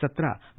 17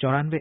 94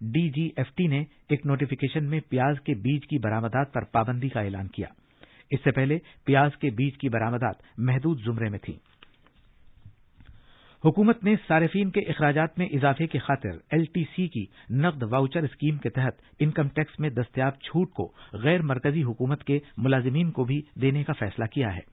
DGFT نے ایک notification میں پیاز کے بیج کی برآمدات پر پابندی کا اعلان کیا۔ اس سے پہلے پیاز کے بیج کی برآمدات محدود زمرے میں تھیں۔ حکومت نے صارفین کے اخراجات میں اضافے کی خاطر LTC کی نقد واؤچر اسکیم کے تحت انکم ٹیکس میں دستیاب چھوٹ کو غیر مرکزی حکومت کے ملازمین کو بھی دینے کا فیصلہ کیا ہے۔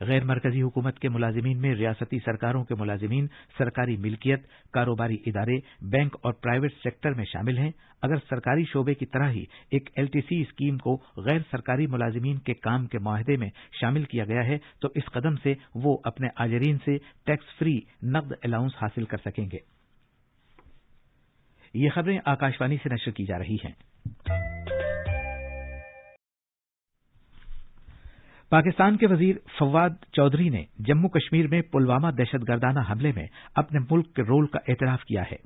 غیر مرکزی حکومت کے ملازمین میں ریاستی سرکاروں کے ملازمین، سرکاری ملکیت، کاروباری ادارے، بینک اور پرائیویٹ سیکٹر میں شامل ہیں۔ اگر سرکاری شعبے کی طرح ہی ایک LTC اسکیم کو غیر سرکاری ملازمین کے کام کے معاہدے میں شامل کیا گیا ہے تو اس قدم سے وہ اپنے آجرین سے ٹیکس فری نقد الاؤنس حاصل کر سکیں گے۔ یہ خبریں آکاشوانی سے نشر کی جا رہی ہیں۔ پاکستان کے وزیر فواد چودھری نے جموں کشمیر میں پلوامہ دہشت گردانہ حملے میں اپنے ملک کے رول کا اعتراف کیا ہے۔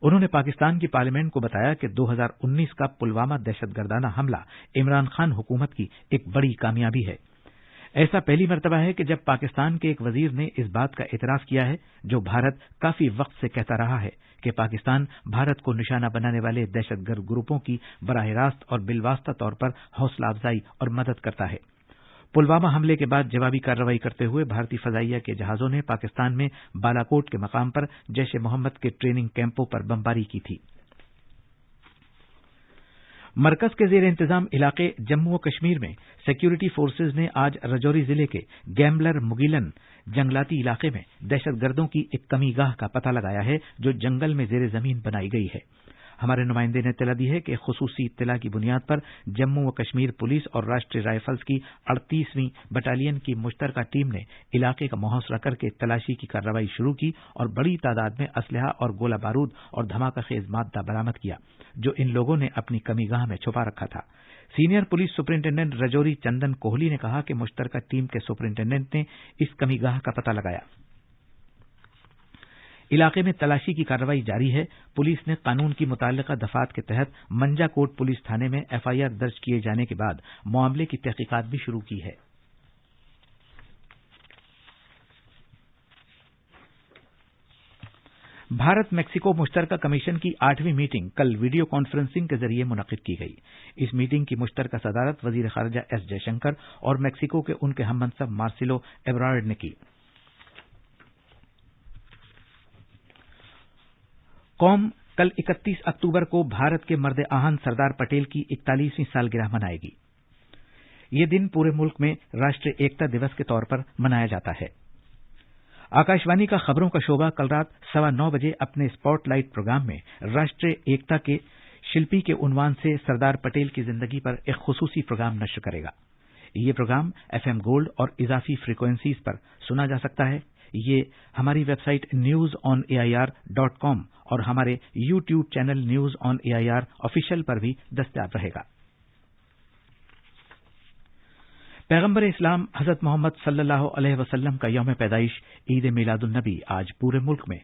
انہوں نے پاکستان کی پارلیمنٹ کو بتایا کہ 2019 کا پلوامہ دہشت گردانہ حملہ عمران خان حکومت کی ایک بڑی کامیابی ہے۔ ایسا پہلی مرتبہ ہے کہ جب پاکستان کے ایک وزیر نے اس بات کا اعتراف کیا ہے جو بھارت کافی وقت سے کہتا رہا ہے کہ پاکستان بھارت کو نشانہ بنانے والے دہشت گرد گروپوں کی براہ راست اور بالواسطہ طور پر حوصلہ افزائی اور مدد کرتا ہے۔ پلوامہ حملے کے بعد جوابی کارروائی کرتے ہوئے بھارتی فضائیہ کے جہازوں نے پاکستان میں بالاکوٹ کے مقام پر جیش محمد کے ٹریننگ کیمپوں پر بمباری کی تھی۔ مرکز کے زیر انتظام علاقے جموں و کشمیر میں سیکورٹی فورسز نے آج رجوری ضلع کے گیمبلر مگیلن جنگلاتی علاقے میں دہشت گردوں کی ایک کمی گاہ کا پتہ لگایا ہے جو جنگل میں زیر زمین بنائی گئی ہے۔ ہمارے نمائندے نے اطلاع دی ہے کہ خصوصی اطلاع کی بنیاد پر جموں و کشمیر پولیس اور راشٹریہ رائفلز کی 38ویں بٹالین کی مشترکہ ٹیم نے علاقے کا محاصرہ کر کے تلاشی کی کارروائی شروع کی اور بڑی تعداد میں اسلحہ اور گولہ بارود اور دھماکہ خیز مادہ برآمد کیا جو ان لوگوں نے اپنی کمی گاہ میں چھپا رکھا تھا۔ سینئر پولیس سپرنٹینڈنٹ رجوری چندن کوہلی نے کہا کہ مشترکہ ٹیم کے سپرنٹینڈنٹ نے اس کمی گاہ کا پتہ لگایا۔ علاقے میں تلاشی کی کارروائی جاری ہے۔ پولیس نے قانون کی متعلقہ دفعات کے تحت منجا کوٹ پولیس تھانے میں FIR درج کیے جانے کے بعد معاملے کی تحقیقات بھی شروع کی ہے۔ بھارت میکسیکو مشترکہ کمیشن کی 8ویں میٹنگ کل ویڈیو کانفرنسنگ کے ذریعے منعقد کی گئی۔ اس میٹنگ کی مشترکہ صدارت وزیر خارجہ S جے شنکر اور میکسیکو کے ان کے ہم منصب مارسیلو ایبرارڈ نے کی۔ قوم کل 31 اکتوبر کو بھارت کے مرد آہن سردار پٹیل کی 41ویں سالگرہ منائے گی۔ یہ دن پورے ملک میں راشٹریہ ایکتا دیوس کے طور پر منایا جاتا ہے۔ آکاشوانی کا خبروں کا شعبہ کل رات 9:15 بجے اپنے اسپاٹ لائٹ پروگرام میں راشٹریہ ایکتا کے شلپی کے عنوان سے سردار پٹیل کی زندگی پر ایک خصوصی پروگرام نشر کرے گا۔ یہ پروگرام FM گولڈ اور اضافی فریکوینسیز پر سنا جا سکتا ہے۔ یہ ہماری ویب سائٹ newsonair.com اور ہمارے YouTube channel news on AIR official پر بھی دستیاب رہے گا۔ پیغمبر اسلام حضرت محمد صلی اللہ علیہ وسلم کا یوم پیدائش عید میلاد النبی آج پورے ملک میں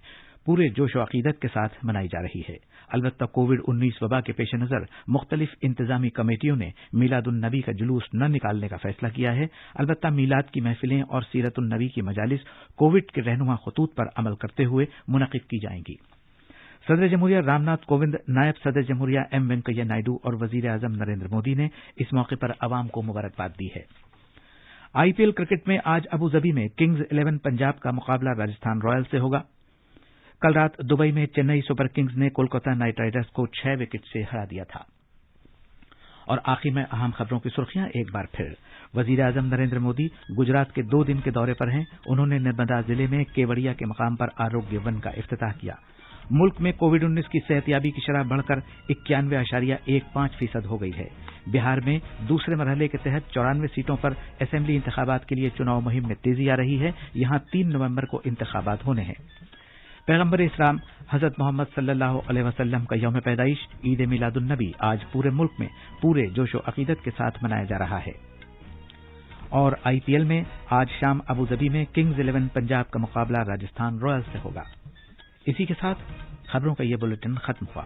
پورے جوش و عقیدت کے ساتھ منائی جا رہی ہے۔ البتہ کووڈ-19 وبا کے پیش نظر مختلف انتظامی کمیٹیوں نے میلاد النبی کا جلوس نہ نکالنے کا فیصلہ کیا ہے۔ البتہ میلاد کی محفلیں اور سیرت النبی کی مجالس کووڈ کے رہنما خطوط پر عمل کرتے ہوئے منعقد کی جائیں گی۔ صدر جمہوریہ رام ناتھ کووند، نائب صدر جمہوریہ M وینکیا نائیڈو اور وزیر اعظم نریندر مودی نے اس موقع پر عوام کو مبارکباد دی ہے۔ IPL کرکٹ میں آج ابوظہبی میں کنگز 11 پنجاب کا مقابلہ راجستھان رائلز سے ہوگا۔ کل رات دبئی میں چنئی سپر کنگز نے کولکتہ نائٹ رائڈرز کو 6 وکٹ سے ہرا دیا تھا۔ اور آخر میں اہم خبروں کی سرخیاں ایک بار پھر۔ وزیر اعظم نریندر مودی گجرات کے 2 دن کے دورے پر ہیں۔ انہوں نے نرمدا ضلع میں کیوڑیا کے مقام پر آروگیہ ون کا افتتاح کیا۔ ملک میں کووڈ-19 کی صحت یابی کی شرح بڑھ کر 91.15% ہو گئی ہے۔ بہار میں دوسرے مرحلے کے تحت 94 سیٹوں پر اسمبلی انتخابات کے لیے چناؤ مہم میں تیزی آ رہی ہے۔ یہاں 3 نومبر کو انتخابات ہونے ہیں۔ پیغمبر اسلام حضرت محمد صلی اللہ علیہ وسلم کا یوم پیدائش عید میلاد النبی آج پورے ملک میں پورے جوش و عقیدت کے ساتھ منایا جا رہا ہے۔ اور IPL میں آج شام ابوظہبی میں کنگز 11 پنجاب کا مقابلہ راجستھان رائلز سے ہوگا۔ اسی کے ساتھ خبروں کا یہ بلیٹن ختم ہوا۔